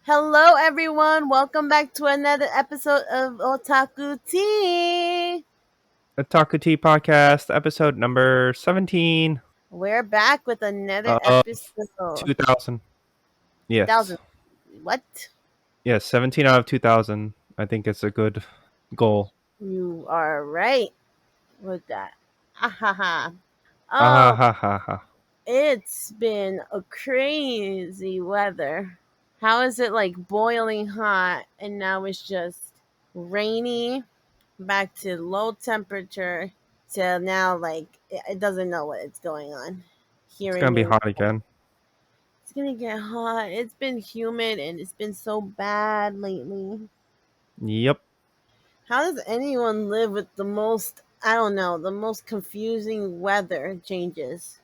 Hello, everyone. Welcome back to another episode of Otaku Tea. Otaku Tea Podcast, episode number 17 We're back with another of episode. 2000. Yes. 2000. What? Yes, 17 out of 2000. I think it's a good goal. You are right with that. Ahaha. Ah ha Oh, ha ha ha. it's been a crazy weather. How is it like boiling hot and now it's just rainy, back to low temperature, to now like it doesn't know what it's going on It's here in gonna be New hot York. again. It's gonna get hot. It's been humid and it's been so bad lately. Yep. How does anyone live with the most, I don't know, the most confusing weather changes?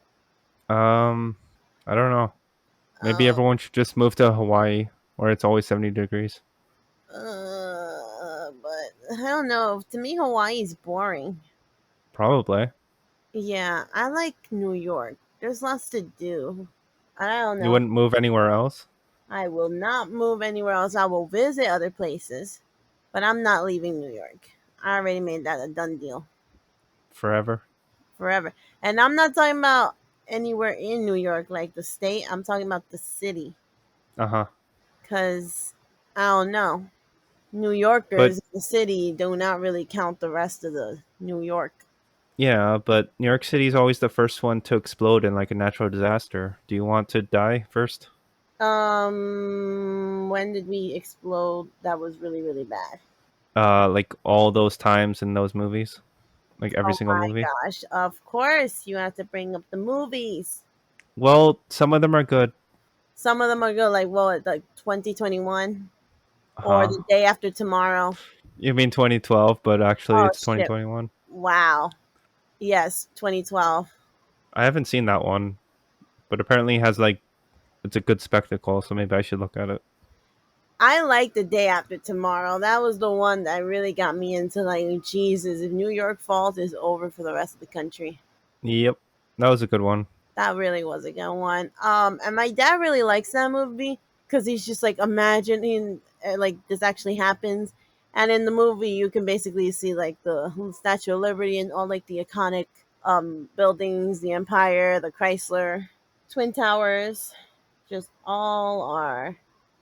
Um, I don't know. Maybe Uh, everyone should just move to Hawaii where it's always 70 degrees. but I don't know. To me, Hawaii is boring. Probably. Yeah, I like New York. There's lots to do. I don't You know. wouldn't move anywhere else I will not move anywhere else. I will visit other places, but I'm not leaving New York. I already made that a done deal forever. forever. And I'm not talking about anywhere in New York, like the state. I'm talking about the city. Uh-huh. Because, I don't know. New But Yorkers in the city do not really count the rest of the New York. yeah, but New York City is always the first one to explode in like a natural disaster. Do you want to die first? When did we explode? That was really, really bad. Like all those times in those movies, like every Oh single my movie. gosh. Of course, you have to bring up the movies. Well, some of them are good. Some of them are good, like what, like 2021 or Huh? the day after tomorrow. You mean 2012, but actually Oh it's shit! 2021. Wow. Yes, 2012. I haven't seen that one, but apparently it has like it's a good spectacle, so maybe I should look at it. I like the day after tomorrow. That was the one that really got me into like Jesus. If New York falls, it's over for the rest of the country. Yep, that was a good one. That really was a good one. And my dad really likes that movie because he's just like imagining like this actually happens. And in the movie, you can basically see like the Statue of Liberty and all like the iconic buildings, the Empire, the Chrysler, Twin Towers, just all are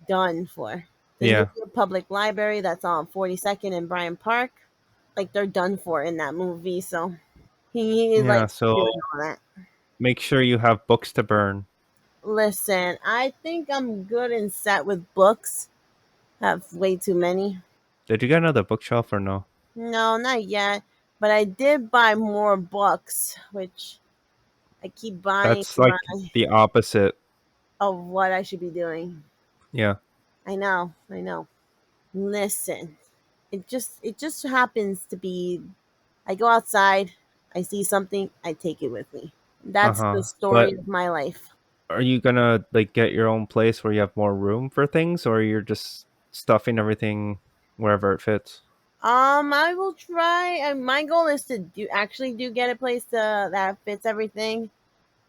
done for. The New Yeah, York Public Library that's on 42nd and Bryant Park, like they're done for in that movie. So he yeah. likes So doing all that. make sure you have books to burn. Listen, I think I'm good and set with books. Have way too many. Did you get another bookshelf or no? No, not yet. But I did buy more books, which I keep buying That's like the opposite. of what I should be doing. Yeah. I know. Listen, it just happens to be I go outside, I see something, I take it with me. Uh That's the huh. story But of my life. are you gonna like get your own place where you have more room for things, or you're just stuffing everything wherever it fits? I will try. My goal is to do actually do get a place that fits everything.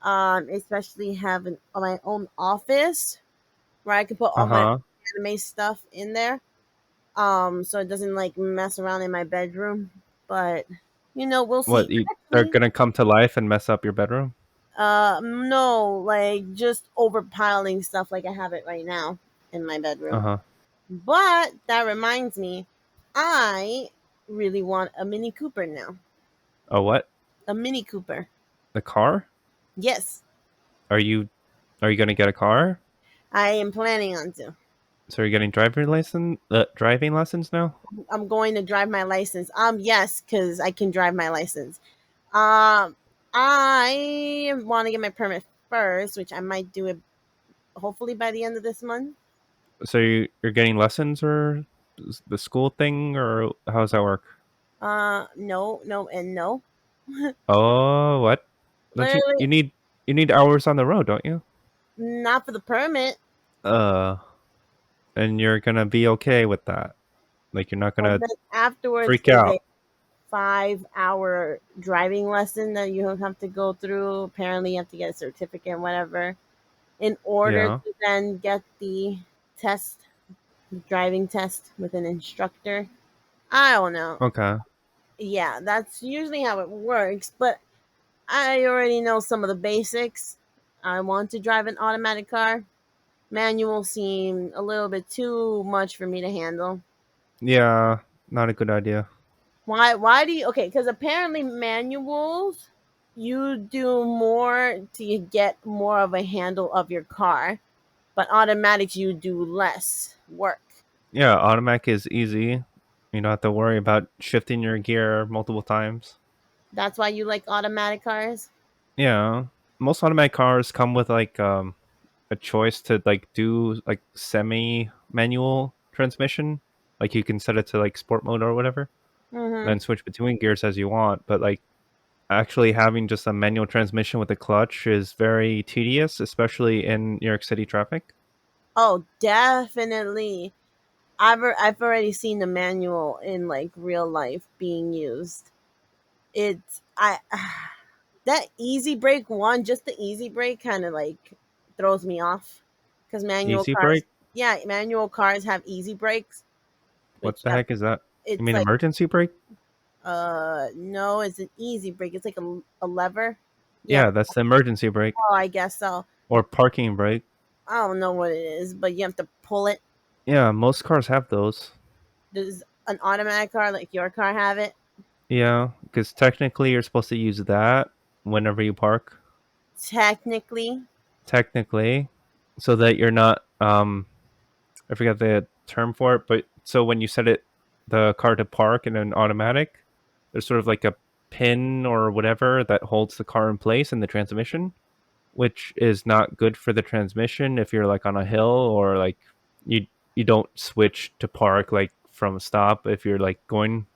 Especially have my own office where I can put Uh all my huh. anime stuff in there. So it doesn't like mess around in my bedroom. But we'll What see. they're Actually, gonna come to life and mess up your bedroom? no, like just overpiling stuff like I have it right now in my Uh bedroom. huh. But that reminds me, I really want a Mini Cooper now. A what? A Mini Cooper. The car? Yes, Are you are you gonna get a car? I am planning on to. So you're getting driving lessons now? I'm going to drive my license. Yes, because I can drive my license. Um, I want to get my permit first, which I might do it hopefully by the end of this month. So you're getting lessons or the school thing, or how does that work? No, no, and no. Oh, what? Don't you Literally, you need hours on the road, don't you? not for the permit. Uh, and you're gonna be okay with that. Like you're not And gonna then afterwards, freak there's a out. 5-hour driving lesson that you have to go through. Apparently, you have to get a certificate, whatever, in order Yeah. to then get the test the driving test with an instructor. I don't know. Okay. Yeah, that's usually how it works, but I already know some of the basics. I want to drive an automatic car. Manual seem a little bit too much for me to handle. Yeah, not a good idea. Why do you okay, because apparently manuals you do more to get more of a handle of your car, but automatics you do less work. Yeah, automatic is easy. You don't have to worry about shifting your gear multiple times. That's why you like automatic cars? Yeah. Most automatic cars come with like a choice to like do like semi manual transmission. Like you can set it to like sport mode or whatever, and Mm-hmm. then switch between gears as you want. But like actually having just a manual transmission with a clutch is very tedious, especially in New York City traffic. Oh, definitely. I've already seen the manual in like real life being used. It's I that easy brake one, just the easy brake kind of like throws me off because manual Easy cars, brake? yeah, manual cars have easy brakes, What which the have heck is that? You it's mean like emergency brake? no, it's an easy brake. It's like a lever. Yeah. Yeah, that's the emergency brake Oh, I guess so. or parking brake. I don't know what it is, but you have to pull it. Yeah, most cars have those. Does an automatic car like your car have it? Yeah, because technically you're supposed to use that whenever you park. Technically. Technically, so that you're not I forget the term for it, but so when you set it the car to park in an automatic, there's sort of like a pin or whatever that holds the car in place in the transmission, which is not good for the transmission if you're like on a hill or like you you don't switch to park like from a stop if you're like going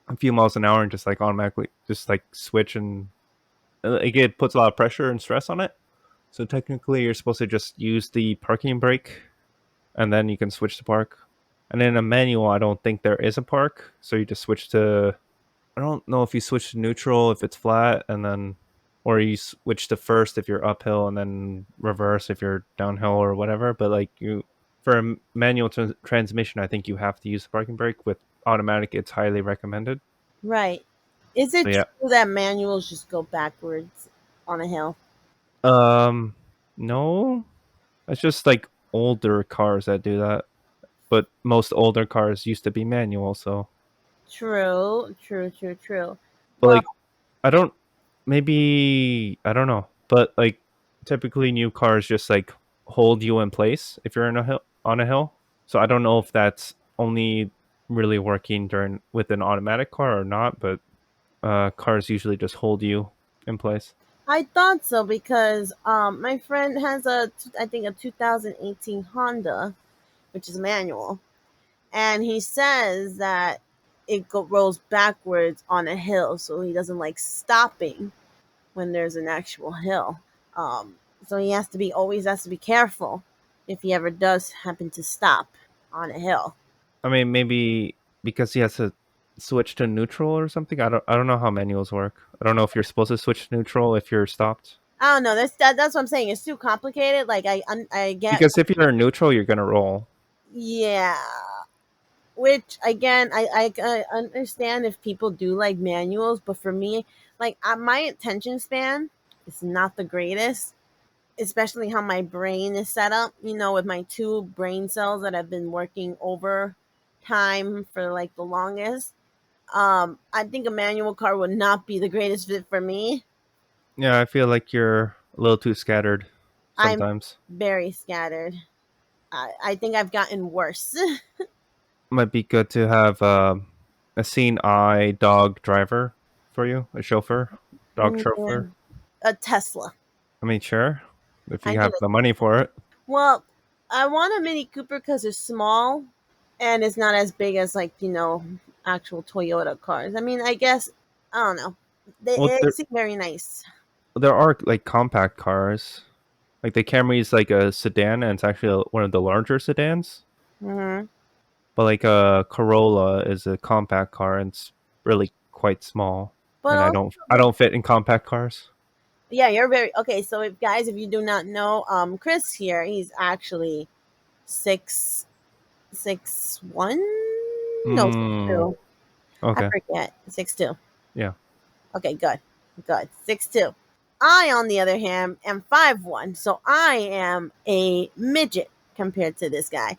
a few miles an hour and just like automatically just like switch and like it puts a lot of pressure and stress on it. So technically, you're supposed to just use the parking brake, and then you can switch to park. And in a manual, I don't think there is a park, so you just switch to. I don't know if you switch to neutral if it's flat, and then, or you switch to first if you're uphill, and then reverse if you're downhill or whatever. But like you, for a manual transmission, I think you have to use the parking brake. With automatic, it's highly recommended. Right. Is it But yeah, true that manuals just go backwards on a hill? um, no, it's just like older cars that do that. But most older cars used to be manual, so True, true, true, true. but Well, like I don't maybe I don't know, but like typically new cars just like hold you in place if you're in a hill on a hill. So I don't know if that's only really working during with an automatic car or not, but cars usually just hold you in place. I thought so because my friend has I think a 2018 Honda, which is manual, and he says that rolls backwards on a hill, so he doesn't like stopping when there's an actual hill. So he has to be always has to be careful if he ever does happen to stop on a hill. I mean, maybe because he has to switch to neutral or something. I don't know how manuals work. I don't know if you're supposed to switch to neutral if you're stopped. I don't know. That's what I'm saying. It's too complicated. Like I get, Because if you're in neutral, you're gonna roll. yeah. Which again, I understand if people do like manuals, but for me, like my attention span is not the greatest, especially how my brain is set up. You know, with my two brain cells that have been working over time for like the longest. I think a manual car would not be the greatest fit for me. Yeah, I feel like you're a little too scattered I'm sometimes. very scattered. I think I've gotten worse. Might be good to have a seeing eye dog driver for you, a chauffeur, dog Yeah. chauffeur. A Tesla. I mean, sure, if I you need have a the money for it. well. I want a Mini Cooper because it's small and it's not as big as like actual Toyota cars. I mean, I guess I don't know. Well, They seem very nice. there are like compact cars. Like the Camry is like a sedan, and it's actually one of the larger sedans. Hmm. But like a Corolla is a compact car, and it's really quite small. But And I also, don't fit in compact cars. yeah, you're very okay. So, if guys, if you do not know, Chris here, he's actually 6'5". 6'1"? No, six Mm, two. I okay. forget. 6'2". Yeah. Okay, good. Good. 6'2". I, on the other hand, am 5'1", so I am a midget compared to this guy.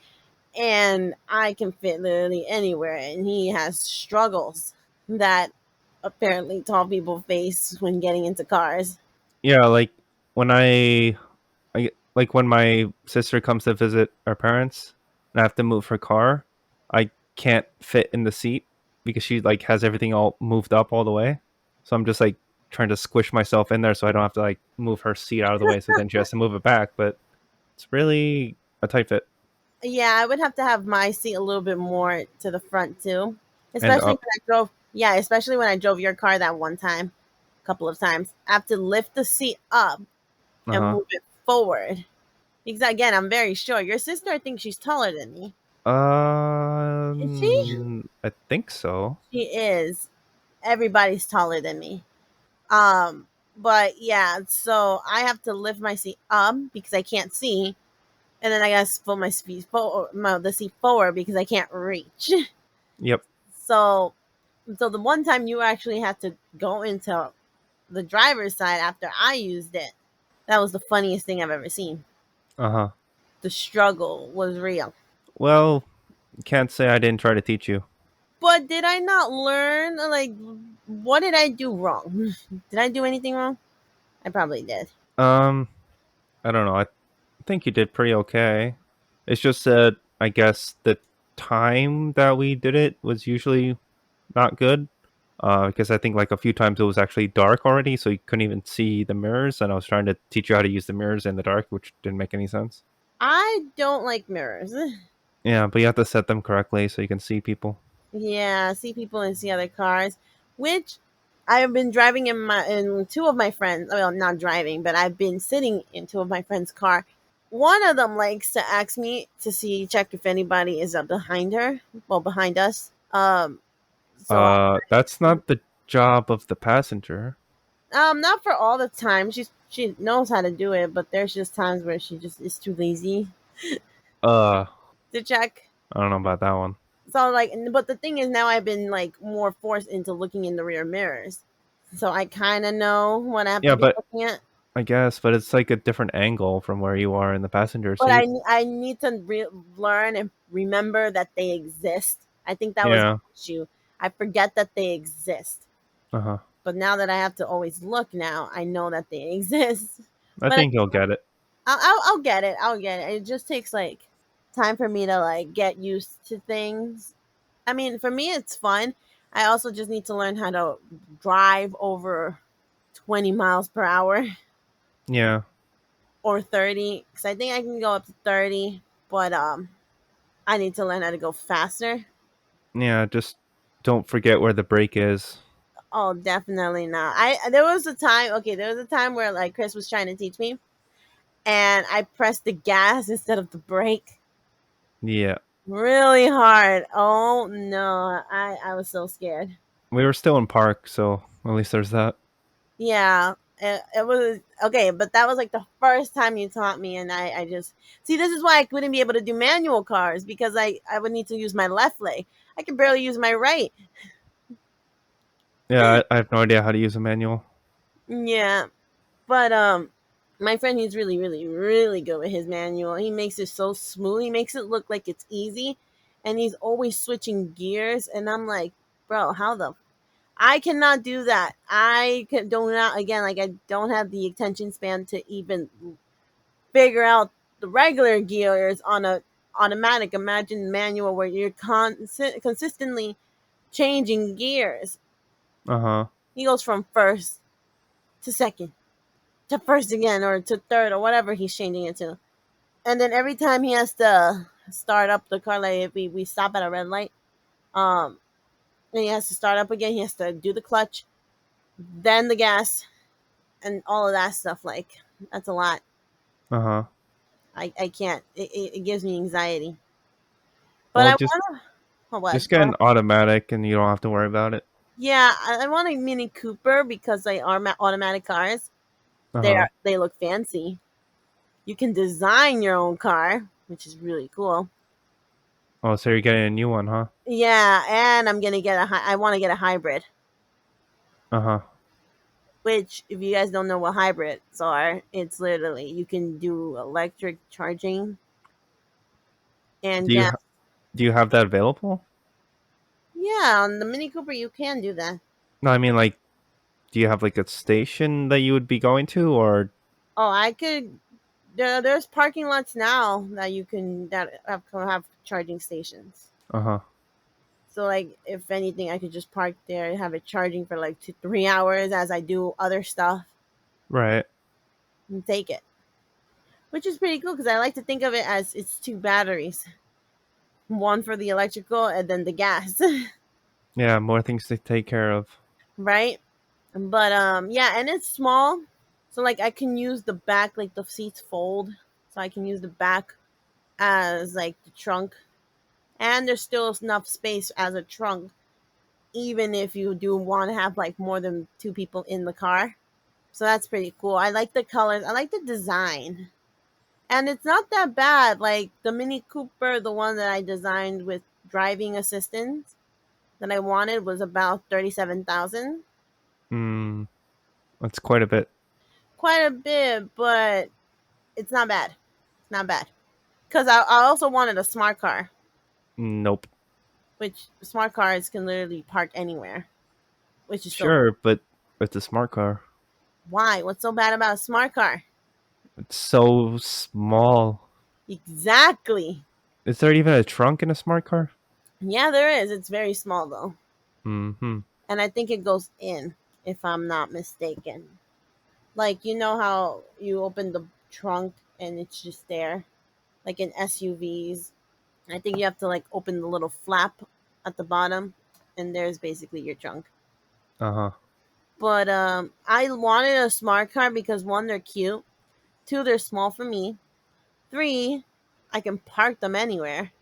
And I can fit literally anywhere, and he has struggles that apparently tall people face when getting into cars. Yeah, like when I like when my sister comes to visit our parents and I have to move her car, I can't fit in the seat because she like has everything all moved up all the way. So I'm just like trying to squish myself in there so I don't have to like move her seat out of the way so then she has to move it back, but it's really a tight fit Yeah, I would have to have my seat a little bit more to the front too, and especially when up. I drove. Yeah, especially when I drove your car that one time, a couple of times. I have to lift the seat up and Uh-huh. move it forward. Because again, I'm very short. Your sister, I think she's taller than me. Is she? I think so. She is. Everybody's taller than me. Um, but yeah, so I have to lift my seat up because I can't see, and then I gotta pull my speed forward, the seat forward because I can't reach. Yep. So, so the one time you actually had to go into the driver's side after I used it, that was the funniest thing I've ever seen. Uh-huh. The struggle was real. Well, can't say I didn't try to teach you. But did I not learn? Like, what did I do wrong? Did I do anything wrong? I probably did. Um, I don't know. I think you did pretty okay. It's just that I guess the time that we did it was usually not good. Because I think like a few times it was actually dark already, so you couldn't even see the mirrors, and I was trying to teach you how to use the mirrors in the dark, which didn't make any sense. I don't like mirrors. Yeah, but you have to set them correctly so you can see people. Yeah, see people and see other cars, which I've been driving in two of my friends. Well, not driving, but I've been sitting in two of my friends' car. One of them likes to ask me to see check if anybody is up behind her, well behind us. So That's not the job of the passenger. not for all the time. She knows how to do it, but there's just times where she just is too lazy Uh, to check. I don't know about that one. So like, but the thing is, now I've been like more forced into looking in the rear mirrors, so I kind of know what I have to Yeah, be but looking at. I guess, but it's like a different angle from where you are in the passenger But seat. I need to learn and remember that they exist. I think that was the Yeah. issue. I forget that they exist. Uh huh. But now that I have to always look, now I know that they exist. I But think you'll get it. I'll get it. I'll get it. It just takes like time for me to like get used to things. I mean, for me, it's fun. I also just need to learn how to drive over 20 miles per hour Yeah. or 30 because I think I can go up to 30, but I need to learn how to go faster. Yeah. Just don't forget where the brake is. Oh, definitely not. I there was a time, okay, there was a time where like Chris was trying to teach me and I pressed the gas instead of the brake Yeah. really hard. Oh no, I was so scared. We were still in park, so at least there's that. Yeah, it was okay, but that was like the first time you taught me, and I just see this is why I couldn't be able to do manual cars because I would need to use my left leg. I can barely use my right. Yeah, I have no idea how to use a manual. Yeah, but my friend he's really really good with his manual. He makes it so smooth. He makes it look like it's easy, and he's always switching gears. And I'm like, bro, how the I cannot do that. Do not again like I don't have the attention span to even figure out the regular gears on a automatic. Imagine manual where you're consistently changing gears. Uh huh. He goes from first to second to first again or to third or whatever he's changing it to. And then every time he has to start up the car, like if we stop at a red light, um, and he has to start up again, he has to do the clutch, then the gas, and all of that stuff. Like that's a lot. Uh huh. I can't. It gives me anxiety. But Well, I just want to. Oh, what? just get an automatic, and you don't have to worry about it. Yeah, I want a Mini Cooper because they are automatic cars. Uh huh. They look fancy. You can design your own car, which is really cool. Oh, so you're getting a new one, huh? Yeah, and I'm gonna get I want to get a hybrid. Uh huh. Which, if you guys don't know what hybrids are, it's literally you can do electric charging and Do you gas. ha- do you have that available? Yeah, on the Mini Cooper you can do that. No, I mean like, do you have like a station that you would be going to, or Oh, I could. There's parking lots now that you can have charging stations. uh huh, So like, if anything, I could just park there and have it charging for like 2 3 hours as I do other stuff right? and take it, which is pretty cool because I like to think of it as it's two batteries, one for the electrical and then the gas, Yeah, more things to take care of. right? But yeah, and it's small, so like I can use the back, like the seats fold, so I can use the back as like the trunk, and there's still enough space as a trunk, even if you do want to have like more than two people in the car. So that's pretty cool. I like the colors. I like the design. And it's not that bad. Like the Mini Cooper, the one that I designed with driving assistance that I wanted was about 37,000. Hmm, that's quite a bit. Quite a bit, but it's not bad. It's not bad. Cuz I also wanted a smart car, Nope. which smart cars can literally park anywhere, which is so Sure, but it's a smart car. why? What's so bad about a smart car? It's so small. Exactly. Is there even a trunk in a smart car? Yeah, there is. It's very small though. Hmm. And I think it goes in, if I'm not mistaken. Like, you know how you open the trunk and it's just there, like in SUVs. I think you have to like open the little flap at the bottom, and there's basically your trunk. Uh huh. But I wanted a smart car because one, they're cute. Two, they're small for me. Three, I can park them anywhere.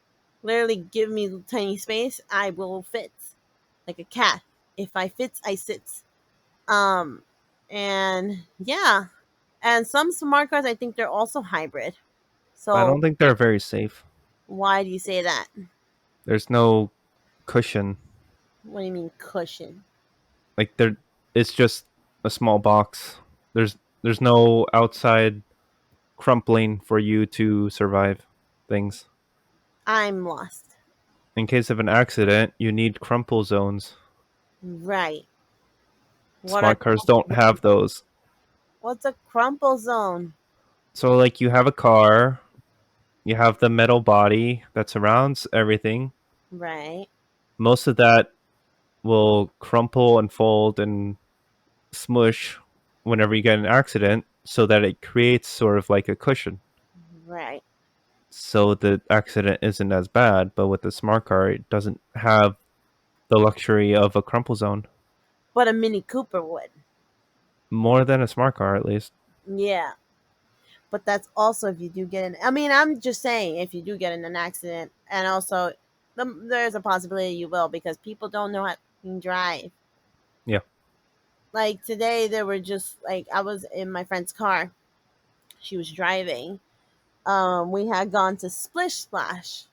Literally, give me tiny space, I will fit like a cat. If I fits, I sits. Um, and yeah, and some smart cars, I think they're also hybrid. I So don't think they're very safe. why do you say that? There's no cushion. What do you mean cushion? Like there, it's just a small box. There's no outside crumpling for you to survive things. I'm lost. In case of an accident, you need crumple zones. Right. What are Smart cars don't have those. what's a crumple zone? So like you have a car, you have the metal body that surrounds everything. Right. Most of that will crumple and fold and smush whenever you get an accident so that it creates sort of like a cushion. Right. So the accident isn't as bad, but with the smart car, it doesn't have the luxury of a crumple zone. But a Mini Cooper would. More than a smart car, at least. Yeah. But that's also if you do get in. I mean, I'm just saying if you do get in an accident, and also there's a possibility you will because people don't know how to drive. Yeah. Like today, there were just like I was in my friend's car. She was driving. We had gone to Splish Splash,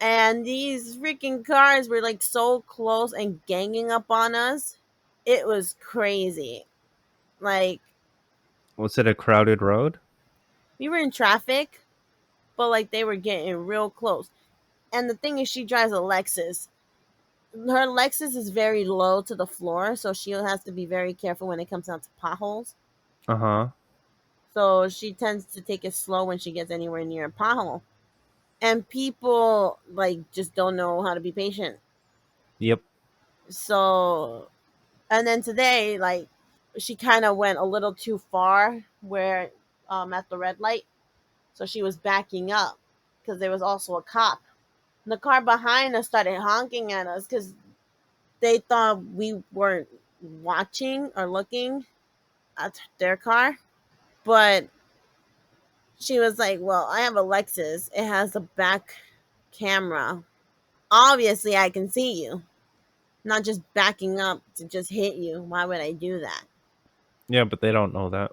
and these freaking cars were like so close and ganging up on us. It was crazy. Like Was it a crowded road? we were in traffic, but like they were getting real close. And the thing is, she drives a Lexus. Her Lexus is very low to the floor, so she has to be very careful when it comes down to potholes. Uh huh. So she tends to take it slow when she gets anywhere near a pothole. And people like just don't know how to be patient. Yep. So, and then today, like she kind of went a little too far where at the red light. So she was backing up because there was also a cop. And the car behind us started honking at us because they thought we weren't watching or looking at their car. But she was like, "Well, I have a Lexus. It has a back camera. Obviously, I can see you. Not just backing up to just hit you. Why would I do that?" Yeah, but they don't know that.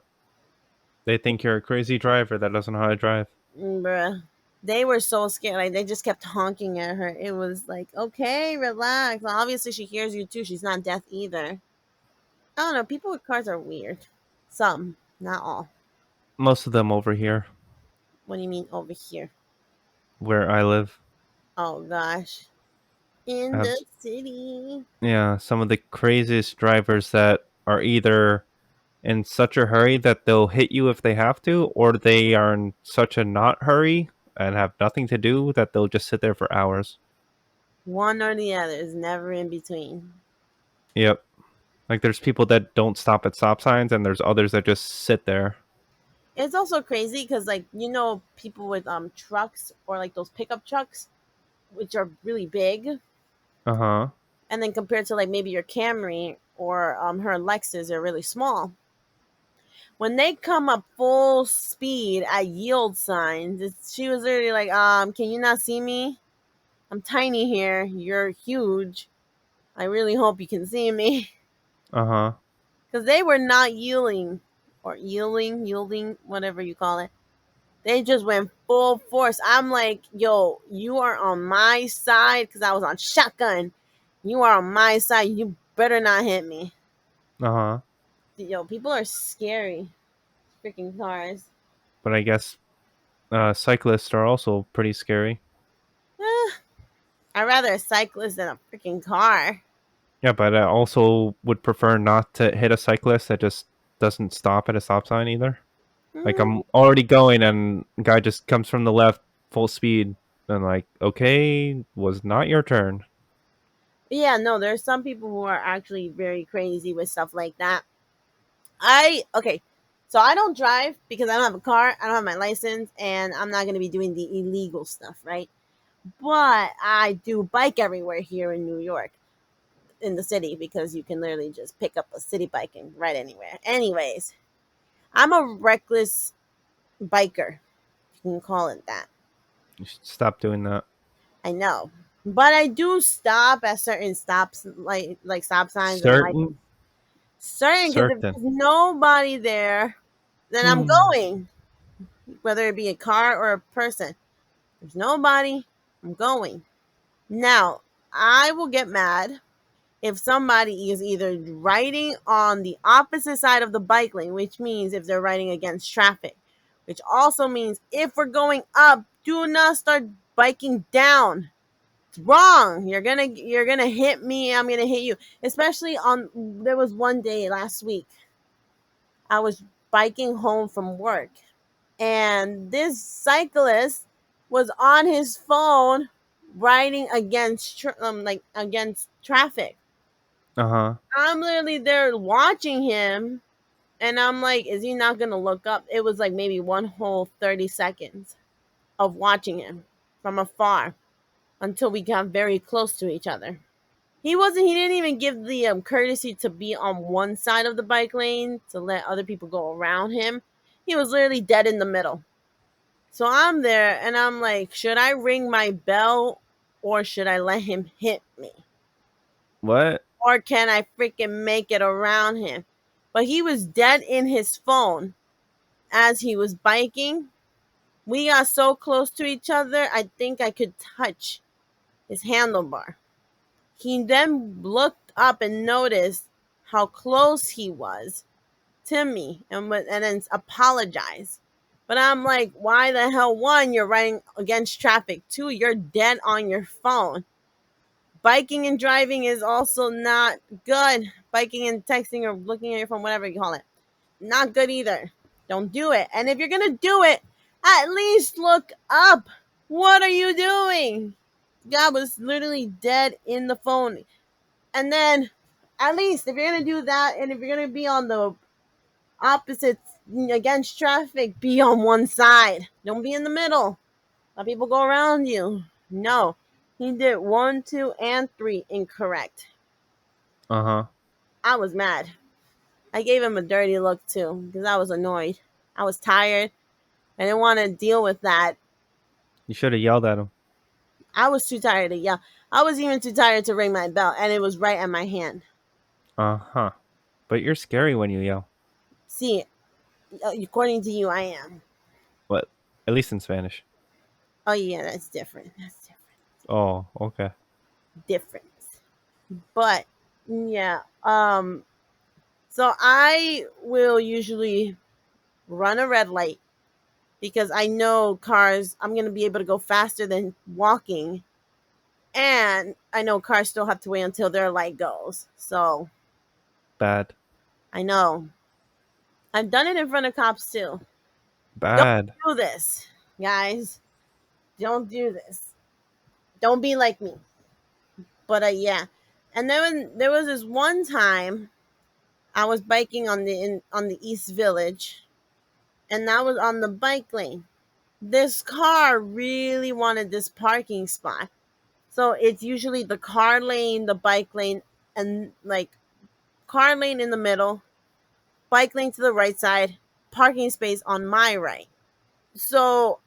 They think you're a crazy driver that doesn't know how to drive. Bruh. They were so scared. Like they just kept honking at her. It was like, okay, relax. Well, obviously, she hears you too. She's not deaf either. I don't know. People with cars are weird. Some, not all. Most of them over here What do you mean over here? where I live Oh gosh, in have, the city. yeah, some of the craziest drivers that are either in such a hurry that they'll hit you if they have to, or they are in such a not hurry and have nothing to do that they'll just sit there for hours. One or the other is never in between. Yep. Like there's people that don't stop at stop signs and there's others that just sit there. It's also crazy because, like, people with trucks or like those pickup trucks, which are really big, Uh-huh. and then compared to like maybe your Camry or her Lexus are really small. When they come up full speed at yield signs, she was literally like, can you not see me? I'm tiny here. You're huge. I really hope you can see me. Uh-huh. Because they were not yielding or yielding, whatever you call it. They just went full force. I'm like, yo, you are on my side because I was on shotgun. You are on my side. You better not hit me. Uh-huh. Yo, people are scary. Freaking cars. But I guess cyclists are also pretty scary. Eh, I'd rather a cyclist than a freaking car. Yeah, but I also would prefer not to hit a cyclist that just doesn't stop at a stop sign either. Like I'm Mm, already going and guy just comes from the left full speed and like, okay, was not your turn. yeah, no, there's some people who are actually very crazy with stuff like that. Okay, so I don't drive because I don't have a car, I don't have my license, and I'm not going to be doing the illegal stuff, right? But I do bike everywhere here in New York, in the city, because you can literally just pick up a city bike and ride anywhere. Anyways, I'm a reckless biker. You can call it that. You should stop doing that. I know. But I do stop at certain stops, like stop signs and lights. Certain? Certain, because if Certain. there's nobody there, then I'm Hmm. going. Whether it be a car or a person. There's nobody, I'm going. Now, I will get mad if somebody is either riding on the opposite side of the bike lane, which means if they're riding against traffic, which also means if we're going up, do not start biking down. It's wrong. You're gonna hit me. I'm gonna hit you. Especially on there was one day last week. I was biking home from work, and this cyclist was on his phone riding against traffic. Uh-huh. I'm literally there watching him, and I'm like, is he not gonna look up? It was like maybe one whole 30 seconds of watching him from afar until we got very close to each other. He didn't even give the courtesy to be on one side of the bike lane to let other people go around him. He was literally dead in the middle. So I'm there and I'm like, should I ring my bell or should I let him hit me? What? Or can I freaking make it around him? But he was dead in his phone as he was biking. We got so close to each other, I think I could touch his handlebar. He then looked up and noticed how close he was to me and then apologized. But I'm like, why the hell? One, you're riding against traffic. Two, you're dead on your phone. Biking and driving is also not good. Biking and texting or looking at your phone, whatever you call it, not good either. Don't do it. And if you're gonna do it, at least look up. What are you doing? God was literally dead in the phone. And then, at least if you're gonna do that, and if you're gonna be on the opposite against traffic, be on one side. Don't be in the middle. Let people go around you. No, he did one, two, and three incorrect. Uh-huh. I was mad. I gave him a dirty look too because I was annoyed. I was tired. I didn't want to deal with that. You should have yelled at him. I was too tired to yell. I was even too tired to ring my bell, and it was right at my hand. Uh-huh. But you're scary when you yell. See, according to you, I am. What? At least in Spanish. Oh yeah, that's different. That's different. Oh, okay. Different. But yeah, so I will usually run a red light because I know cars. I'm gonna be able to go faster than walking, and I know cars still have to wait until their light goes. So Bad. I know I've done it in front of cops too. Don't Bad. do this, guys. Don't do this. Don't be like me. But yeah, and then there was this one time I was biking on the East Village, and I was on the bike lane. This car really wanted this parking spot, so it's usually the car lane, the bike lane, and like car lane in the middle, bike lane to the right side, parking space on my right. So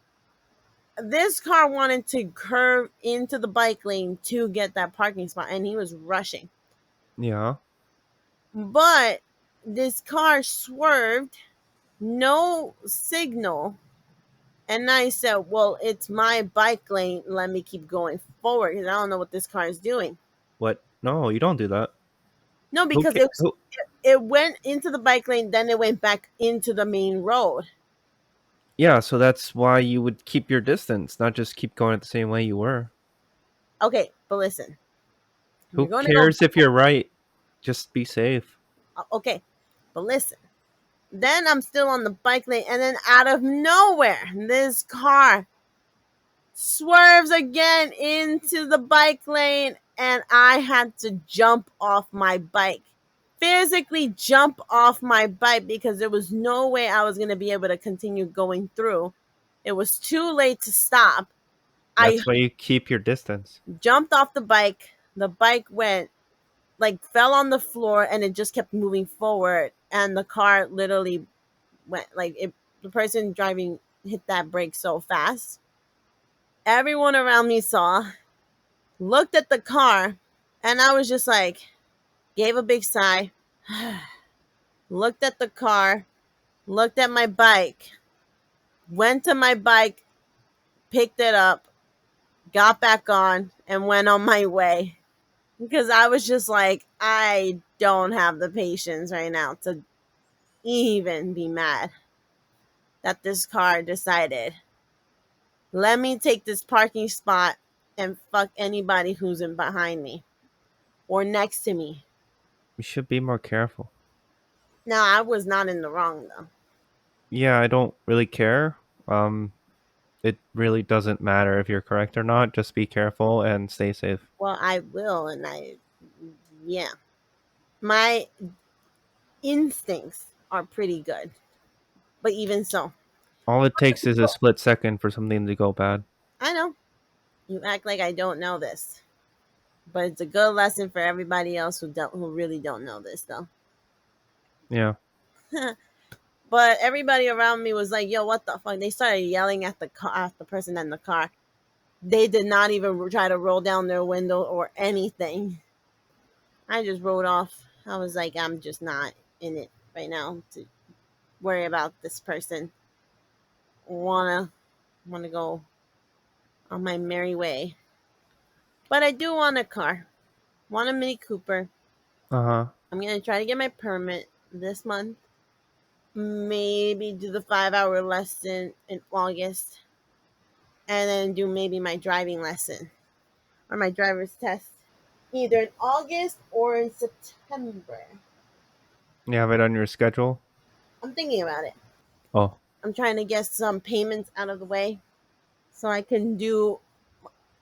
this car wanted to curve into the bike lane to get that parking spot, and he was rushing. Yeah. But this car swerved, no signal. And I said, well, it's my bike lane. Let me keep going forward because I don't know what this car is doing. What? No, you don't do that. No, Who because ca- who it went into the bike lane, then it went back into the main road. Yeah, so that's why you would keep your distance, not just keep going the same way you were. Okay, but listen, you're Who going to go, cares if you're right? Just be safe. okay, but listen. Then I'm still on the bike lane, and then out of nowhere, this car swerves again into the bike lane, and I had to jump off my bike. Physically jump off my bike because there was no way I was going to be able to continue going through. It was too late to stop. I That's why you keep your distance. jumped off the bike. The bike went, like, fell on the floor, and it just kept moving forward. And the car literally went, like, the person driving hit that brake so fast. Everyone around me saw, looked at the car, and I was just like, gave a big sigh, looked at the car, looked at my bike, went to my bike, picked it up, got back on, and went on my way. Because I was just like, I don't have the patience right now to even be mad that this car decided, let me take this parking spot and fuck anybody who's in behind me or next to me. You should be more careful. Now, I was not in the wrong though. Yeah, I don't really care. It really doesn't matter if you're correct or not. Just be careful and stay safe. Well, I will, and yeah. My instincts are pretty good, but even so, All it takes is a split second for something to go bad. I know you act like I don't know this, but it's a good lesson for everybody else who really don't know this though. Yeah. But everybody around me was like, "Yo, what the fuck?" They started yelling at the car, at the person in the car. They did not even try to roll down their window or anything. I just rode off. I was like, I'm just not in it right now to worry about this person. Wanna go on my merry way. But I do want a car. Want a Mini Cooper. Uh huh. I'm gonna try to get my permit this month. Maybe do the 5 hour lesson in August. And then do maybe my driving lesson or my driver's test. Either in August or in September. You have it on your schedule. I'm thinking about it. Oh, I'm trying to get some payments out of the way so I can do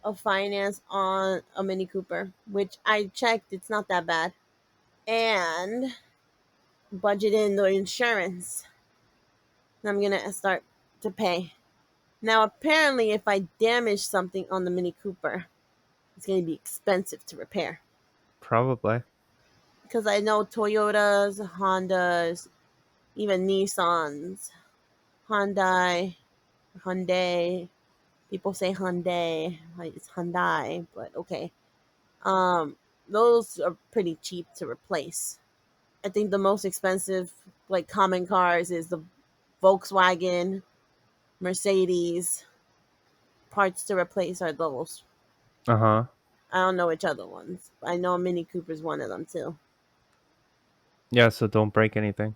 a finance on a Mini Cooper, which I checked, it's not that bad. And budget in the insurance. I'm gonna start to pay. Now, apparently, if I damage something on the Mini Cooper, it's gonna be expensive to repair. probably. Because I know Toyotas, Hondas, even Nissans, Hyundai, Hyundai. People say Hyundai, like it's Hyundai, but okay. Um, those are pretty cheap to replace. I think the most expensive, like common cars, is the Volkswagen, Mercedes, parts to replace are those. Uh huh. I don't know which other ones. I know a Mini Cooper's one of them too. Yeah. So don't break anything.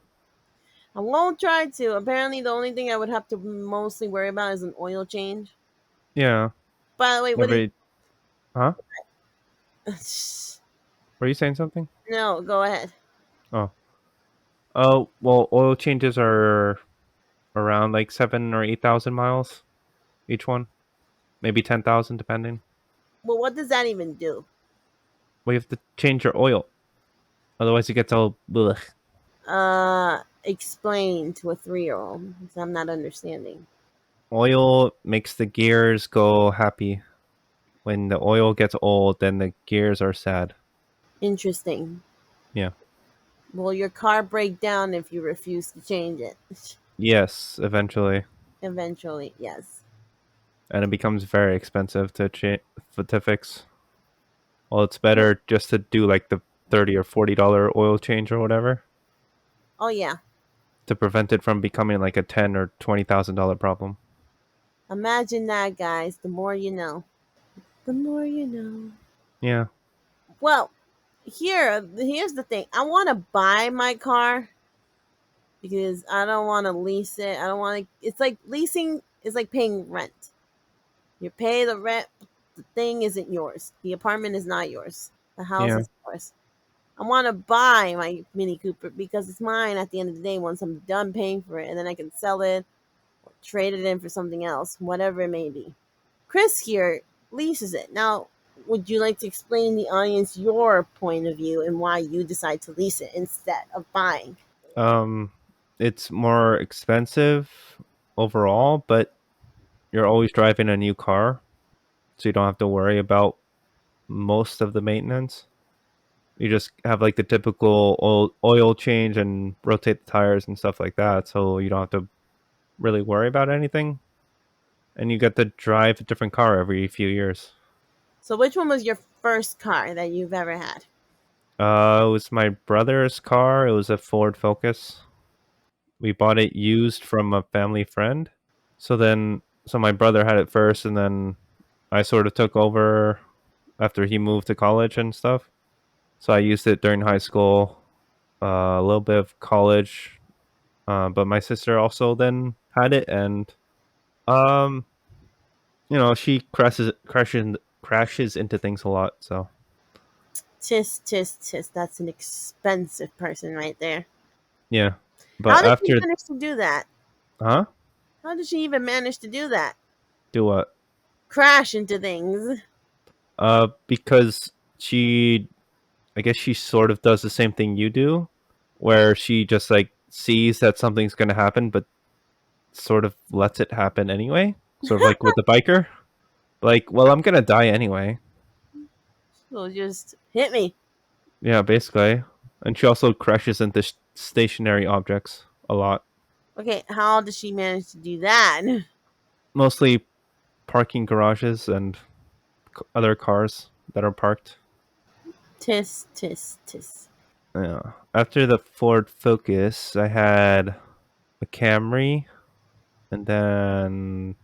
I won't try to. Apparently, the only thing I would have to mostly worry about is an oil change. Yeah. By the way, what did? Every. Huh? Were you saying something? No, go ahead. Oh. Oh. Well, oil changes are around like 7 or 8,000 miles each one. Maybe 10,000, depending. Well, what does that even do? Well, you have to change your oil, otherwise it gets all. Blech. Explain to a 3-year-old. I'm not understanding. Oil makes the gears go happy. When the oil gets old, then the gears are sad. Interesting. Yeah. Will your car break down if you refuse to change it? Yes, eventually, Eventually, yes. and it becomes very expensive to fix. Well, it's Well, better just to do like the $30 or $40 oil change or whatever oh yeah. to prevent it from becoming like a $10,000 or $20,000 problem. Imagine that, guys. The more you know. The more you know. Yeah. Well, here's the thing. I want to buy my car because I don't want to lease it. I don't want to. It's like leasing is like paying rent. You pay the rent. The thing isn't yours. The apartment is not yours. The house Yeah. is yours. I want to buy my Mini Cooper because it's mine at the end of the day once I'm done paying for it, and then I can sell it or trade it in for something else, whatever it may be. Chris here leases it. Now, would you like to explain to the audience your point of view and why you decide to lease it instead of buying? Um, it's more expensive overall, but you're always driving a new car, so you don't have to worry about most of the maintenance. You just have like the typical oil change and rotate the tires and stuff like that, so you don't have to really worry about anything. And you get to drive a different car every few years. So, which one was your first car that you've ever had? It was my brother's car. It was a Ford Focus. We bought it used from a family friend. So my brother had it first, and then I sort of took over after he moved to college and stuff. So I used it during high school, a little bit of college, but my sister also then had it, and um, she crashes into things a lot. So Tisk, tisk, tisk. That's an expensive person right there. yeah, but How did she after, manage to do that? huh? How did she even manage to do that? Do what? Crash into things. Because I guess she sort of does the same thing you do, where she just like sees that something's gonna happen, but sort of lets it happen anyway. Sort of like with the biker, like, well, I'm gonna die anyway. So just hit me. Yeah, basically. And she also crashes into stationary objects a lot, Okay, how did she manage to do that? mostly parking garages and other cars that are parked. Tis, tis, tis. Yeah. After the Ford Focus, I had a Camry, and then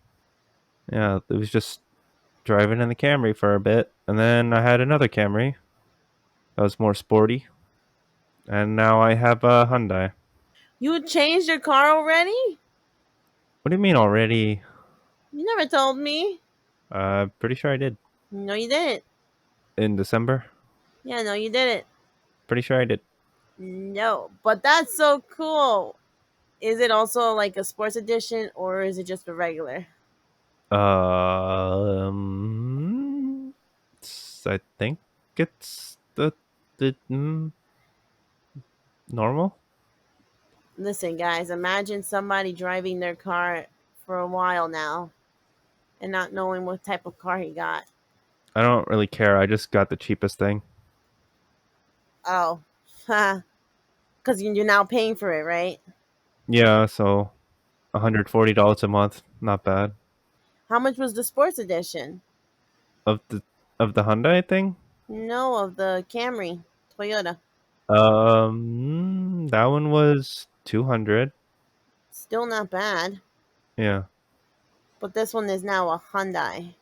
yeah, it was just driving in the Camry for a bit, and then I had another Camry that was more sporty, and now I have a Hyundai. You changed your car already? What do you mean already? You never told me. Pretty sure I did No, you didn't. in December. Yeah, no, you didn't. Pretty sure I did. No, but that's so cool. Is it also like a sports edition or is it just a regular? I think it's the normal. Listen, guys, imagine somebody driving their car for a while now and not knowing what type of car he got. I don't really care. I just got the cheapest thing. Oh, because you're now paying for it, right? Yeah, so $140 a month, not bad. How much was the sports edition? Of the Hyundai thing. No, of the Camry, Toyota. That one was 200. Still not bad. Yeah. But this one is now a Hyundai.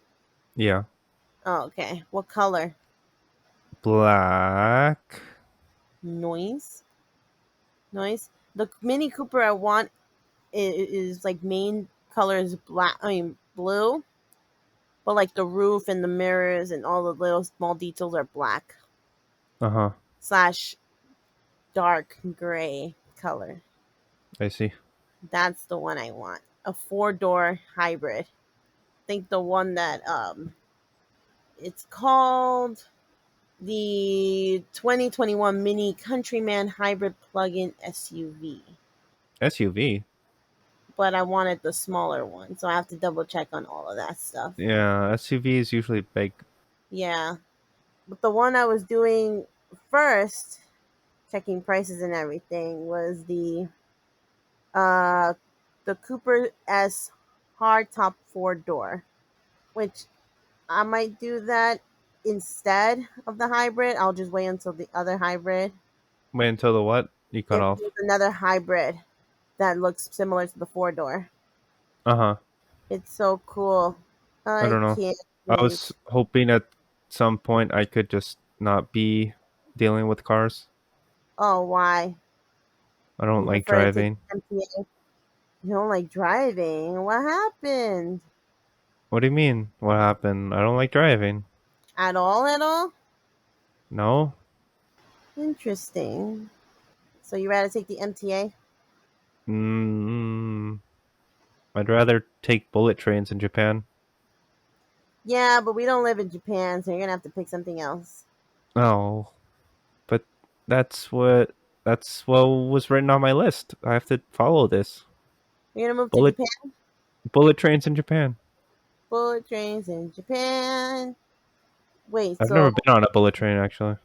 Yeah. Oh, okay. What color? Black. Noise. Noise. The Mini Cooper I want is like main color is black. I mean blue, but like the roof and the mirrors and all the little small details are black Uh-huh. slash dark gray color. I see. That's the one I want. A 4-door hybrid. I think the one that it's called the 2021 Mini Countryman Hybrid Plug-in SUV. SUV. But I wanted the smaller one, so I have to double check on all of that stuff. Yeah, SUV is usually big. Yeah, but the one I was doing first, checking prices and everything, was uh the Cooper S hardtop 4-door, which I might do that instead of the hybrid. I'll just wait until the other hybrid. Wait until the what? You cut There's off. another hybrid that looks similar to the 4-door. Uh-huh. It's so cool. I I don't know. can't I was wait. hoping at some point I could just not be dealing with cars. Oh, why? I don't You like prefer to take driving. the MTA? You don't like driving? What happened? What do you mean? What happened? I don't like driving. At all? At all? No? Interesting. So you rather take the MTA? Mm, I'd rather take bullet trains in Japan. Yeah, but we don't live in Japan, so you're gonna have to pick something else. Oh, but that's what that's what was written on my list. I have to follow this. You're gonna move to Bullet Japan? bullet trains in Japan. Bullet trains in Japan. Wait, I've so never been on a bullet train actually.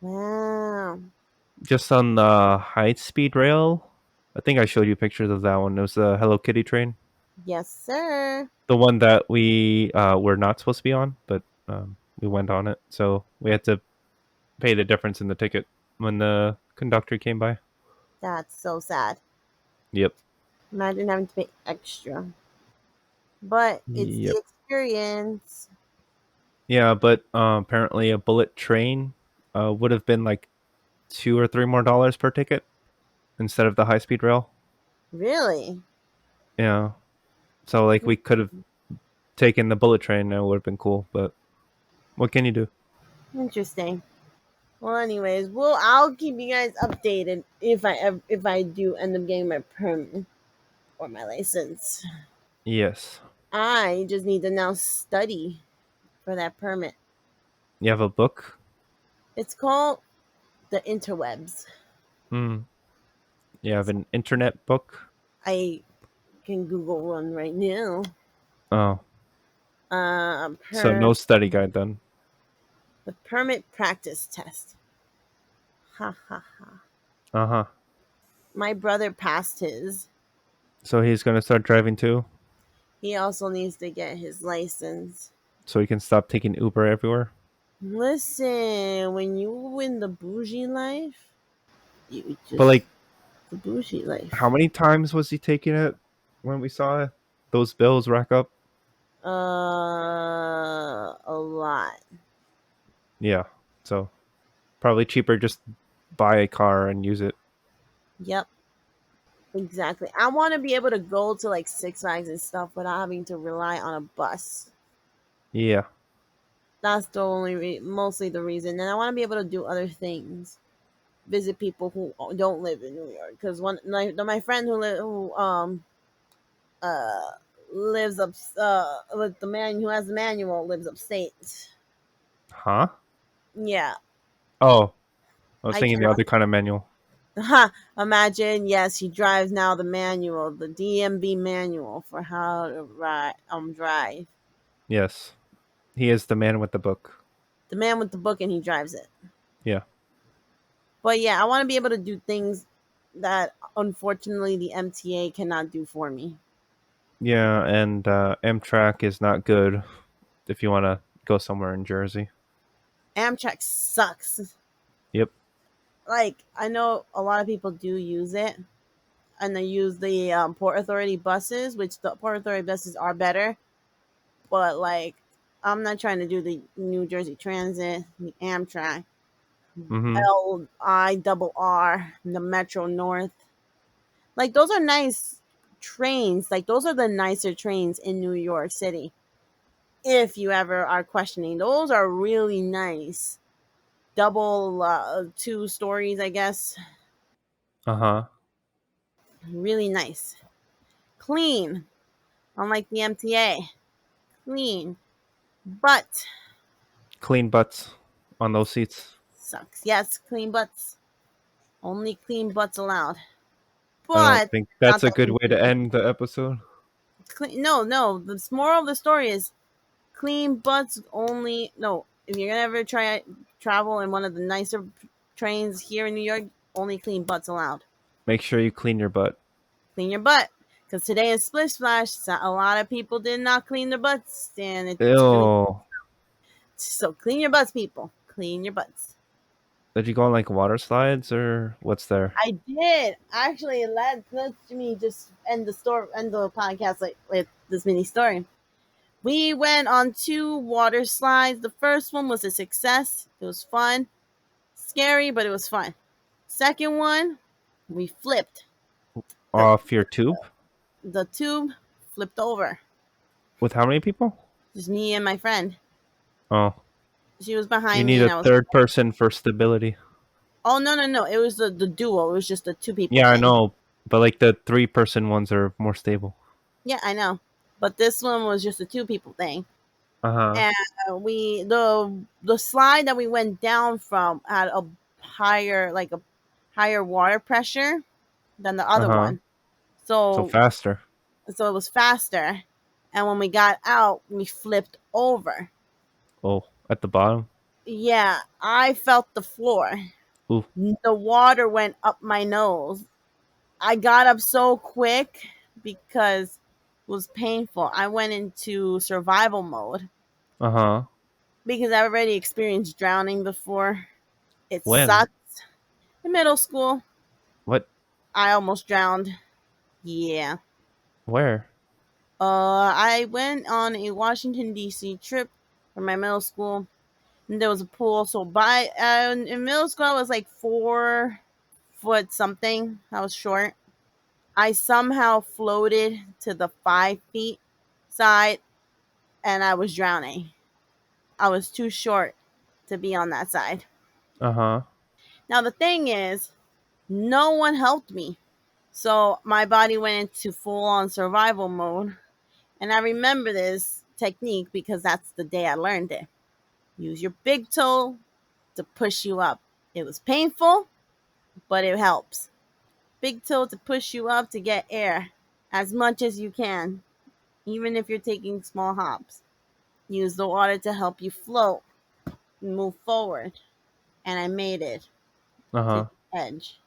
wow. Just on the high speed rail. I think I showed you pictures of that one. It was the Hello Kitty train. Yes, sir. The one that we were not supposed to be on, but we went on it. So we had to pay the difference in the ticket when the conductor came by. That's so sad. Yep. Imagine having to pay extra. But it's the Yep. experience. Yeah, but apparently a bullet train would have been like $2 or $3 more per ticket instead of the high speed rail. Really? Yeah. So like we could have taken the bullet train and it would have been cool, but what can you do? Interesting. Well, anyways, I'll keep you guys updated if I do end up getting my permit or my license. Yes. I just need to now study for that permit. You have a book? It's called the interwebs. Hmm. You have an internet book? I can Google one right now. Oh. So Per no study guide then. the permit practice test. Ha ha ha. Uh-huh. My brother passed his. So he's gonna start driving too? He also needs to get his license. So he can stop taking Uber everywhere? Listen, when you win the bougie life, you But just like the bougie how life. many times was he taking it when we saw those bills rack up? A lot. Yeah. So probably cheaper just buy a car and use it. Yep, exactly. I want to be able to go to like Six Flags and stuff without having to rely on a bus. Yeah. That's the mostly the reason. And I want to be able to do other things, visit people who don't live in New York. Because my friend who uh lives up with the man who has the manual lives upstate. Huh? Yeah, Oh, I was I thinking the cannot. other kind of manual. Ha! Imagine, yes, he drives now the manual, the DMB manual for how to drive. Yes. He is the man with the book. The man with the book, and he drives it. Yeah. But yeah, I want to be able to do things that unfortunately the MTA cannot do for me. Yeah, and Amtrak is not good if you want to go somewhere in Jersey. Amtrak sucks. Yep. Like I know a lot of people do use it. and I use the Port Authority buses, which the Port Authority buses are better. But like, I'm not trying to do the New Jersey Transit, the Amtrak, Mm-hmm. LIRR, the Metro North. Like those are nice trains. Like those are the nicer trains in New York City. If you ever are questioning, those are really nice. Double, 2 stories, I guess. Uh-huh. Really nice. Clean. Unlike the MTA. Clean. But Clean butts on those seats. sucks. Yes, clean butts. Only clean butts allowed. I don't But think not that's a the good only way to clean. end the episode. No, no. The moral of the story is clean butts only. No, if you're gonna ever try travel in one of the nicer trains here in New York, only clean butts allowed. Make sure you clean your butt. Clean your butt. Because today is Splish Splash, so a lot of people did not clean their butts, and it's really Ew. so clean your butts, people. Clean your butts. Did you go on like water slides or what's there? I did actually. Let me just end the podcast like with this mini story. We went on 2 water slides. The first one was a success. It was fun, scary, but it was fun. Second one, we flipped. The Off your tube? the tube flipped over. With how many people? Just me and my friend. Oh, She was you behind me, need and a I was. third person for stability. Oh no, no, no! It was the duo. It was just a 2 people Yeah, I thing. know, but like the 3 person ones are more stable. Yeah, I know. But this one was just a 2 people thing. Uh huh. And we the slide that we went down from had a higher water pressure than the Uh other huh. one. So So faster. it was faster. And when we got out, we flipped over. Oh, at the bottom. Yeah, I felt the floor. Ooh. The water went up my nose. I got up so quick because it was painful. I went into survival mode Uh huh. because I've already experienced drowning before. It When? sucked. In middle school, What? I almost drowned. Yeah. Where? I went on a Washington D.C. trip for my middle school, and there was a pool. So in middle school, I was like 4 foot something. I was short. I somehow floated to the 5 feet side, and I was drowning. I was too short to be on that side. Uh huh. Now the thing is, no one helped me. So my body went into full on survival mode. And I remember this technique because that's the day I learned it. Use your big toe to push you up. It was painful, but it helps. Big toe to push you up to get air as much as you can, even if you're taking small hops. Use the water to help you float and move forward. And I made it Uh to huh. the edge.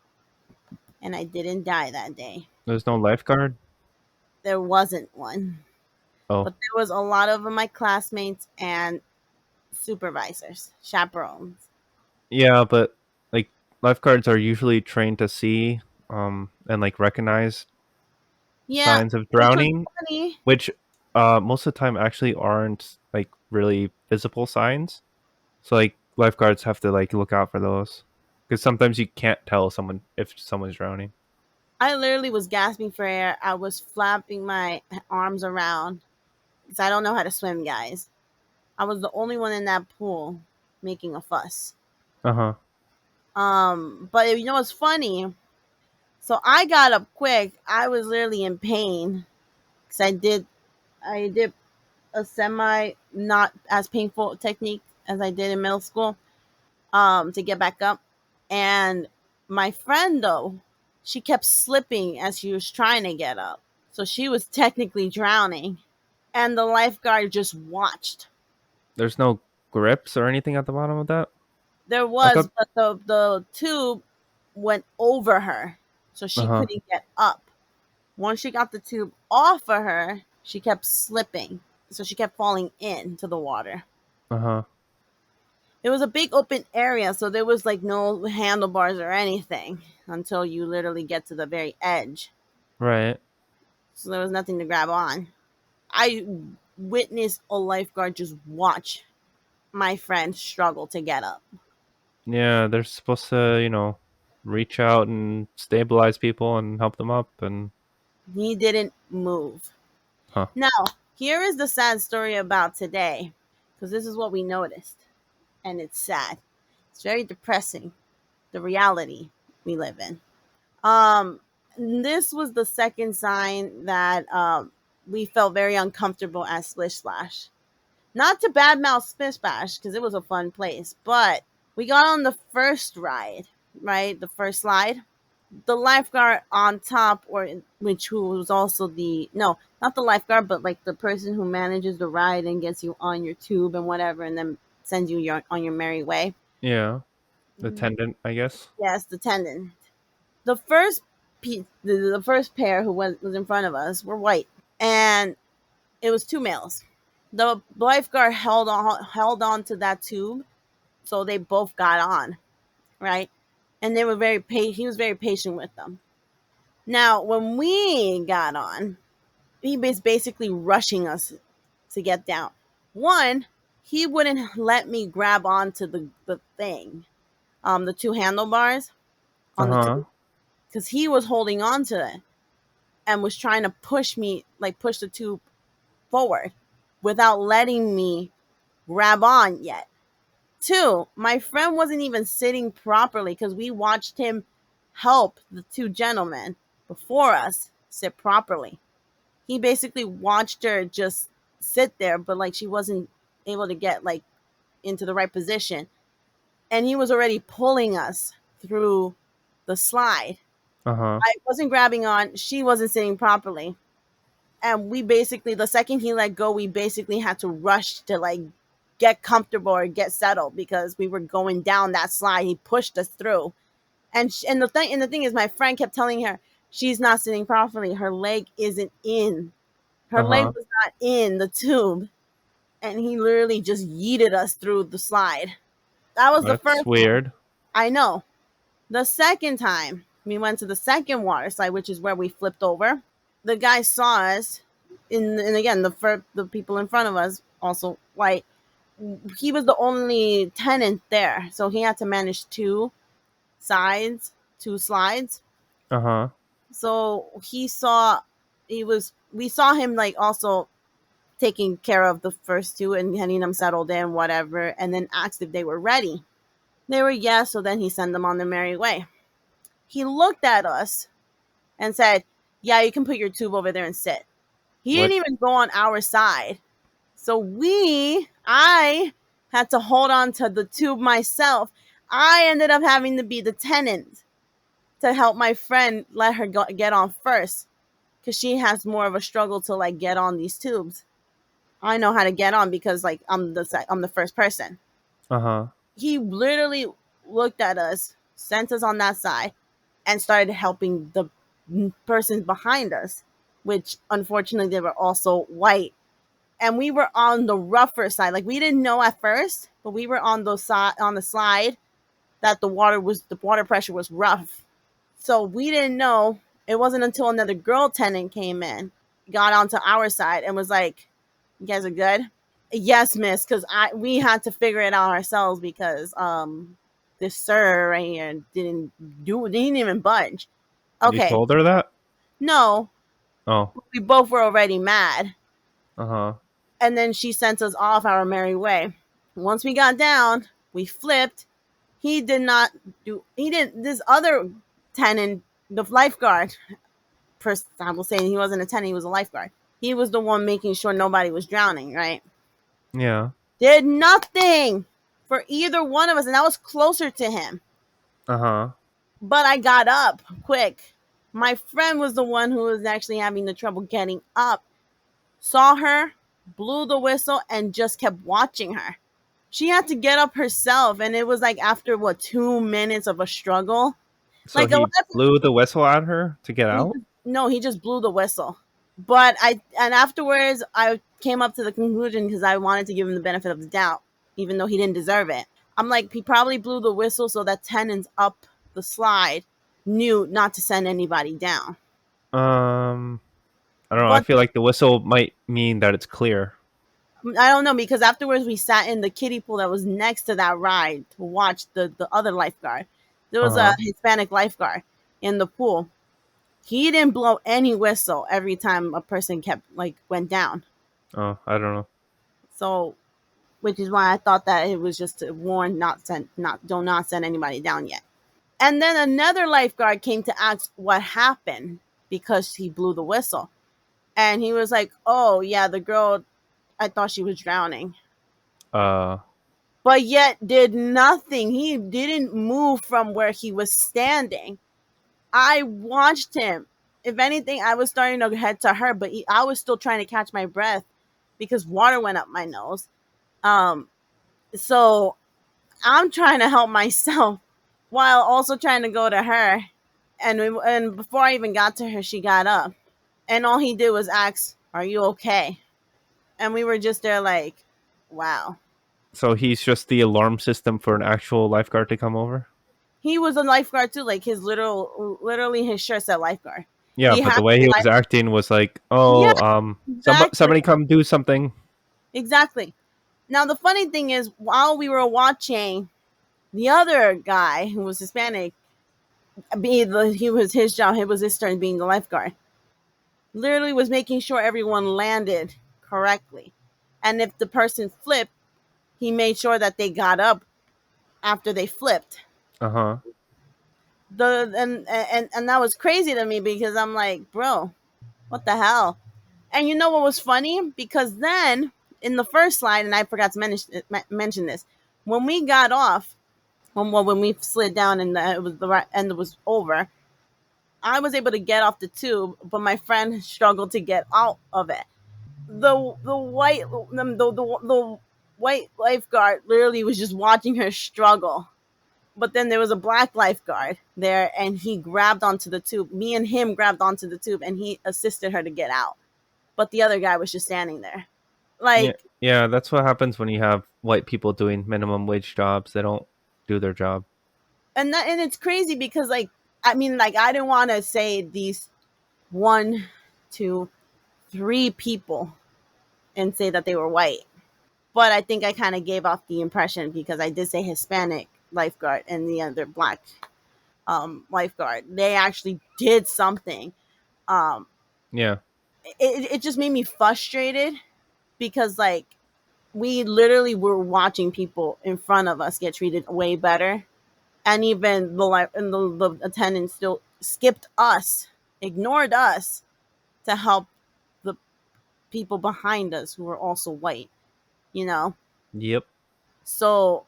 And I didn't die that day. There's no lifeguard. There wasn't one. Oh. But there was a lot of my classmates and supervisors, chaperones. Yeah, but like lifeguards are usually trained to see and like recognize Yeah, signs of which was drowning, funny. which most of the time actually aren't like really visible signs. So like lifeguards have to like look out for those because sometimes you can't tell someone if someone's drowning. I literally was gasping for air. I was flapping my arms around because I don't know how to swim, guys. I was the only one in that pool making a fuss. Uh huh. But you know what's funny? So I got up quick. I was literally in pain because I did a semi not as painful technique as I did in middle school. To get back up. And my friend, though, she kept slipping as she was trying to get up. So she was technically drowning. And the lifeguard just watched. There's no grips or anything at the bottom of that. There I was, thought. but the tube went over her. So Uh she huh. couldn't get up. Once she got the tube off of her, she kept slipping. So she kept falling into the water. Uh huh. It was a big open area, so there was like no handlebars or anything until you literally get to the very edge. Right. so there was nothing to grab on. I witnessed a lifeguard just watch my friend struggle to get up. Yeah, they're supposed to, reach out and stabilize people and help them up and He didn't move. huh. Now, here is the sad story about today, because this is what we noticed, and it's sad. It's very depressing, the reality we live in. Um, this was the second sign that we felt very uncomfortable at Splish Splash. Not to badmouth Splish Splash because it was a fun place, but we got on the first ride, right? The first slide. The lifeguard on top, or which who was also the no, not the lifeguard, but like the person who manages the ride and gets you on your tube and whatever, and then sends you on your merry way. Yeah. The attendant, I guess. Yes, the tendon. The first the first pair who was in front of us were white, and it was two males. The lifeguard held on to that tube, so they both got on, right? And they were he was very patient with them. Now, when we got on, he was basically rushing us to get down. One, he wouldn't let me grab onto the thing, the two handlebars Uh on the huh. tube, because he was holding on to it and was trying to push me, like push the tube forward without letting me grab on yet. Two, my friend wasn't even sitting properly because we watched him help the two gentlemen before us sit properly. He basically watched her just sit there, but like she wasn't able to get like into the right position. And he was already pulling us through the slide. Uh huh. I wasn't grabbing on, she wasn't sitting properly. And we basically, the second he let go, we basically had to rush to like get comfortable or get settled because we were going down that slide. He pushed us through. And the thing is, my friend kept telling her she's not sitting properly. Her leg isn't in. Her Uh leg huh. was not in the tube, and he literally just yeeted us through the slide. That was the That's first time. weird. I know. The second time we went to the second water slide, which is where we flipped over. The guy saw us, and again the people in front of us also white. He was the only tenant there, so he had to manage two slides. Uh huh. So we saw him like also taking care of the first two and getting them settled in, whatever, and then asked if they were ready. They were yes, so then he sent them on their merry way. He looked at us and said, "Yeah, you can put your tube over there and sit." He didn't What? even go on our side. So I had to hold on to the tube myself. I ended up having to be the tenant to help my friend let her get on first because she has more of a struggle to like get on these tubes. I know how to get on because like I'm the first person. Uh huh. He literally looked at us, sent us on that side, and started helping the persons behind us, which unfortunately they were also white. And we were on the rougher side. Like we didn't know at first, but we were on the slide that the water pressure was rough. So we didn't know. It wasn't until another girl tenant came in, got onto our side, and was like, "You guys are good." Yes, miss, because I we had to figure it out ourselves because this sir right here didn't even budge. You Okay, told her that? no, Oh. we both were already mad, Uh huh. and then she sent us off our merry way. Once we got down, we flipped. He did not do. He didn't. This other tenant, the lifeguard, I will say he wasn't a tenant. He was a lifeguard. He was the one making sure nobody was drowning. Right? Yeah. Did nothing for either one of us, and I was closer to him. Uh huh. But I got up quick. My friend was the one who was actually having the trouble getting up. Saw her, blew the whistle, and just kept watching her. She had to get up herself, and it was like after 2 minutes of a struggle. So Like a lot he of blew the whistle at her to get he out? just, no, he just blew the whistle. But afterwards I came up to the conclusion because I wanted to give him the benefit of the doubt, even though he didn't deserve it. I'm like, he probably blew the whistle so that tenants up the slide knew not to send anybody down. Um, I don't know. I But feel like the whistle might mean that it's clear. I don't know because afterwards we sat in the kiddie pool that was next to that ride to watch the other lifeguard. There Uh was a huh. Hispanic lifeguard in the pool. He didn't blow any whistle every time a person kept like went down. Oh, I don't know. So, which is why I thought that it was just to warn not do not send anybody down yet. And then another lifeguard came to ask what happened because he blew the whistle. And he was like, "Oh, yeah, the girl, I thought she was drowning." Uh, But yet did nothing. He didn't move from where he was standing. I watched him. If anything, I was starting to head to her, but I was still trying to catch my breath because water went up my nose. Um, so I'm trying to help myself while also trying to go to her. And before I even got to her, she got up, and all he did was ask, "Are you okay?" And we were just there like, "Wow." so he's just the alarm system for an actual lifeguard to come over. He was a lifeguard too, like literally his shirt said lifeguard. Yeah, He but had the way the he life. was acting was like, Yeah, oh, exactly, somebody come do something. exactly. Now the funny thing is, while we were watching, the other guy who was Hispanic, he was his job. It was his turn being the lifeguard. Literally was making sure everyone landed correctly, and if the person flipped, he made sure that they got up after they flipped. Uh huh. And that was crazy to me because I'm like, bro, what the hell? And you know what was funny? Because then in the first slide, and I forgot to mention this, when we got off, when we slid down and it was the right end was over, I was able to get off the tube, but my friend struggled to get out of it. The white lifeguard literally was just watching her struggle. But then there was a black lifeguard there, and he grabbed onto the tube. Me and him grabbed onto the tube, and he assisted her to get out. But the other guy was just standing there, Yeah, like, yeah. That's what happens when you have white people doing minimum wage jobs. They don't do their job. and it's crazy because like I mean like I didn't want to say these one, two, three people and say that they were white, but I think I kind of gave off the impression because I did say Hispanic lifeguard and the other black lifeguard. They actually did something. Um, Yeah. it just made me frustrated because like we literally were watching people in front of us get treated way better, and even the attendant still skipped us, ignored us to help the people behind us who were also white, you know? Yep. So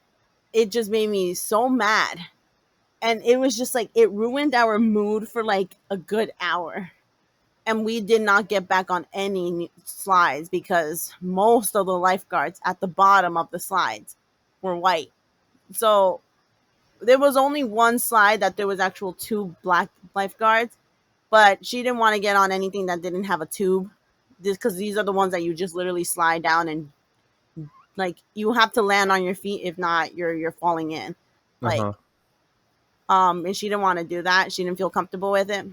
it just made me so mad. And it was just like, it ruined our mood for like a good hour. And we did not get back on any slides because most of the lifeguards at the bottom of the slides were white. So there was only one slide that there was actual two black lifeguards, but she didn't want to get on anything that didn't have a tube, just because these are the ones that you just literally slide down and like you have to land on your feet. If not, you're falling in. Uh Like, huh. and she didn't want to do that. She didn't feel comfortable with it.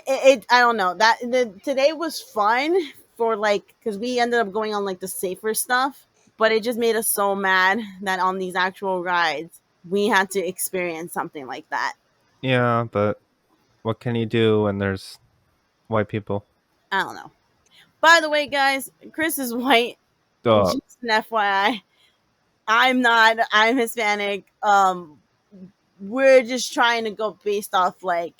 I don't know that today was fun for like because we ended up going on like the safer stuff, but it just made us so mad that on these actual rides we had to experience something like that. Yeah, but what can you do when there's white people? I don't know. By the way, guys, Chris is white. Uh, Just an FYI. I'm not. I'm Hispanic. We're just trying to go based off like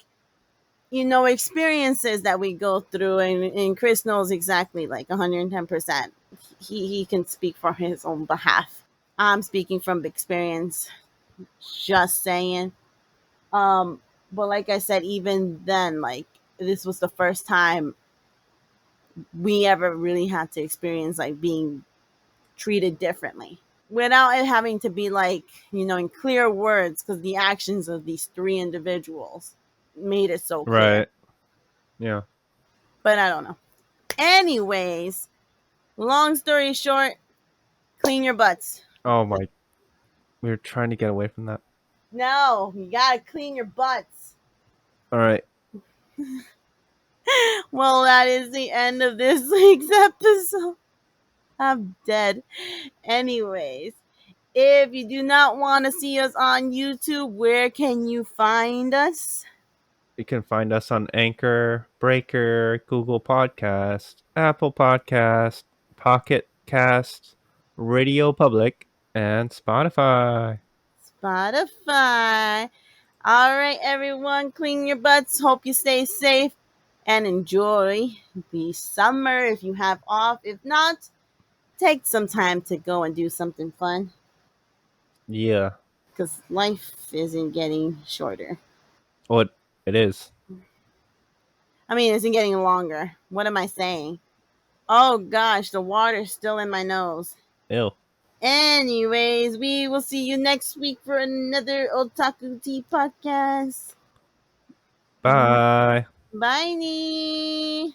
experiences that we go through, and Chris knows exactly like 110%. He can speak for his own behalf. I'm speaking from experience. Just saying. Um, but like I said, even then, like this was the first time we ever really had to experience like being treated differently without it having to be like in clear words because the actions of these three individuals made it so clear. right. Yeah. But I don't know. Anyways, long story short, clean your butts. Oh my. We were trying to get away from that. No, you gotta clean your butts. All right. Well, that is the end of this week's episode. I'm dead. Anyways, if you do not want to see us on YouTube, where can you find us? You can find us on Anchor, Breaker, Google Podcast, Apple Podcast, Pocket Cast, Radio Public, and Spotify. Spotify. All right, everyone, clean your butts. Hope you stay safe and enjoy the summer if you have off. If not, take some time to go and do something fun Yeah. because life isn't getting shorter. What it is. I mean, isn't getting longer. What am I saying? Oh gosh, the water's still in my nose. Ew. Anyways, we will see you next week for another Otaku Tea podcast. Bye. Bye.